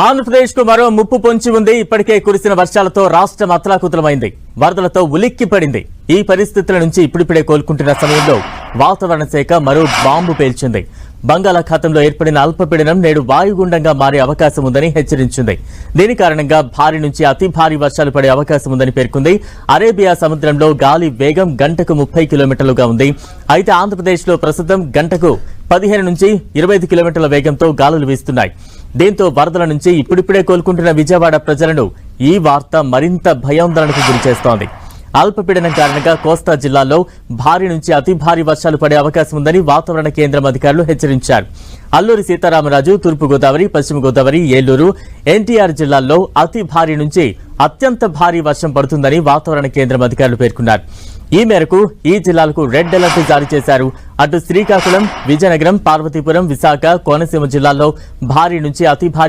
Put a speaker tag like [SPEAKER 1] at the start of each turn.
[SPEAKER 1] ఆంధ్రప్రదేశ్ కు మరో ముప్పు పొంచి ఉంది. ఇప్పటికే కురిసిన వర్షాలతో రాష్ట్రం అతలాకుతలమైంది. వరదలతో ఉలిక్కిపడింది. ఈ పరిస్థితుల నుంచి ఇప్పుడిప్పుడే కోలుకుంటున్న సమయంలో వాతావరణ శాఖ మరో బాంబు పేల్చింది. బంగాళాఖాతంలో ఏర్పడిన అల్పపీడనం నేడు వాయుగుండంగా మారే అవకాశం ఉందని హెచ్చరించింది. దీని కారణంగా భారీ నుంచి అతి భారీ వర్షాలు పడే అవకాశం ఉందని పేర్కొంది. అరేబియా సముద్రంలో గాలి వేగం గంటకు 30 కిలోమీటర్లుగా ఉంది. అయితే ఆంధ్రప్రదేశ్లో ప్రస్తుతం గంటకు 15 నుంచి 25 కిలోమీటర్ల వేగంతో గాలులు వీస్తున్నాయి. దీంతో వరదల నుంచి ఇప్పుడిప్పుడే కోలుకుంటున్న విజయవాడ ప్రజలను ఈ వార్త మరింత భయాందోళనకు గురిచేస్తోంది. అల్పపీడనం కారణంగా కోస్తా జిల్లాల్లో భారీ నుంచి అతి భారీ వర్షాలు పడే అవకాశం ఉందని వాతావరణ కేంద్రం అధికారులు హెచ్చరించారు. అల్లూరి సీతారామరాజు, తూర్పుగోదావరి, పశ్చిమ గోదావరి, ఏలూరు, ఎన్టీఆర్ జిల్లాల్లో అతి భారీ నుంచి అత్యంత భారీ వర్షం పడుతుందని వాతావరణ కేంద్రం అధికారులు పేర్కొన్నారు. ఈ మేరకు ఈ జిల్లాలకు రెడ్ అలర్ట్ జారీ చేశారు. అటు శ్రీకాకుళం, విజయనగరం, పార్వతీపురం, విశాఖ, కోనసీమ జిల్లాల్లో భారీ నుంచి అతి భారీ